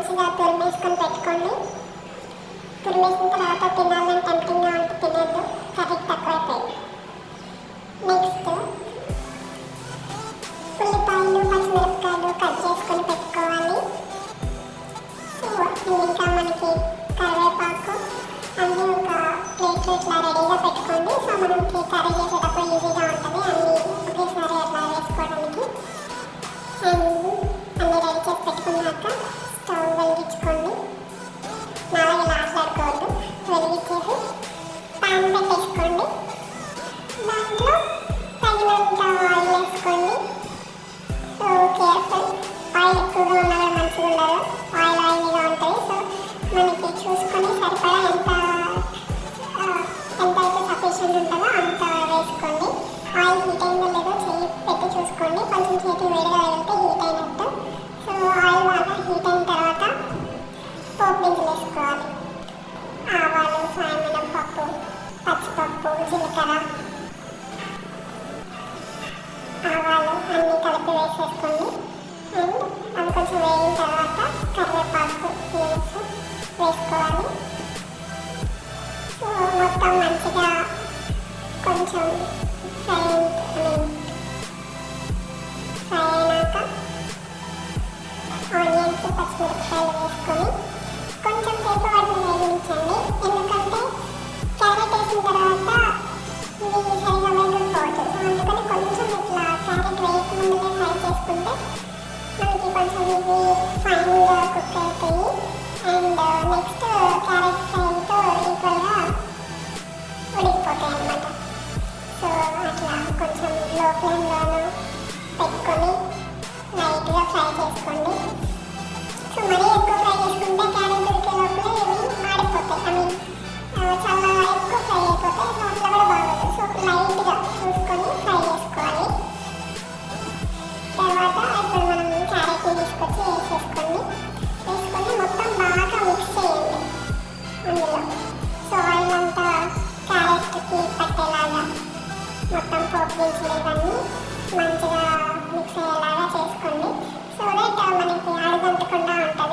మంచిగా తురిమేసుకొని పెట్టుకోండి. తురిమేసిన తర్వాత తినాలని టెంప్టింగ్గా ఉంటే తినద్దు, కర్రీకి తక్కువైపోయింది. నెక్స్ట్ ఉల్లిపాయలు పచ్చిమిరపకాయలు కట్ చేసుకొని పెట్టుకోవాలి. సో ఇంకా మనకి కరివేపాకు అన్నీ ఒక ప్లేట్లో ఇట్లా రెడీగా పెట్టుకోండి. సో మనకి కర్రీ చేసేటప్పుడు ఈజీగా ఉంటుంది అన్నీ ఒకేసారి అట్లా వేసుకోవడానికి. అన్నీ రెడీ చేసి పెట్టుకున్నాక స్టవ్ వెలిగించుకోండి. నాలుగు మాట్లాడుకోవద్దు, వెలిగించేసి పాన్ పెట్టేసుకోండి. దాంట్లో తగినంత ఆయిల్ వేసుకోండి. సో కేర్ఫుల్, ఆయిల్ ఎక్కువగా ఉన్నా కూడా మంచిగా ఉండదు, ఆయిల్ ఆయిల్గా ఉంటుంది. సో మనకి చూసుకొని సరిపడా ఎంత అయితే సఫిషియెంట్ ఉంటుందో అంత వేసుకోండి. ఆయిల్ హీట్ అయిందో లేదో చేయి పెట్టి చూసుకోండి. కొంచెం చేతి వేడిగా వెళ్తే హీట్ అయినట్టు. సో ఆయిల్ బాగా హీట్ అయిన తర్వాత పోపు గింజలు వేసుకోవాలి. ఆవాలు, సాయమినం పప్పు, పచ్చిపప్పు, జీలకర్ర, ఆవాలు అన్నీ కలిపి వేసేసుకోండి. అండ్ అవి కొంచెం వేగిన తర్వాత కరివేపాకు లీవ్స్ వేసుకోవాలి. సో మొత్తం మంచిగా కొంచెం ఫ్రై అయినాక ఆనియన్స్, పచ్చిమిరపకాయలు వేసుకొని కొంచెం సేపు వాటిని వేగించండి. ఎందుకంటే క్యారెట్ వేసిన తర్వాత ఇది సరిగా వేగకపోవచ్చు. సో అందుకని కొంచెం ఇట్లా క్యారెట్ వేయక ముందుగా ఫ్రై చేసుకుంటే మనకి కొంచెం ఇవి ఫైన్గా కుక్ అవుతాయి. అండ్ నెక్స్ట్ క్యారెట్ ఫ్రైతో ఈక్వల్గా ఉడికిపోతాయి అన్నమాట. సో అట్లా కొంచెం లో ఫ్లేమ్లోనూ పెట్టుకొని లైట్గా ఫ్రై చేసుకోండి. సో మరీ ఎక్కువ ఫ్రై చేసుకుంటే క్యారెట్ ఉడికే లోపల ఇవి మాడిపోతాయి, చాలా ఎక్కువ ఫ్రై అయిపోతాయి. సో అట్లా కూడా బాగోదు. సో లైట్గా చూసుకొని ఫ్రై చేసుకోవాలి. తర్వాత ఇప్పుడు మనం క్యారెట్ని తీసుకొచ్చి వేసేసుకొని మొత్తం బాగా మిక్స్ చేయండి అందులో. సో ఆయిల్ అంతా క్యారెట్కి పట్టేలాగా మొత్తం పోపు దినుసులు ఇవన్నీ మంచిగా మిక్స్ అయ్యేలాగా చేసుకోండి. సో దట్ మనకి అడుగంటకుండా ఉంటుంది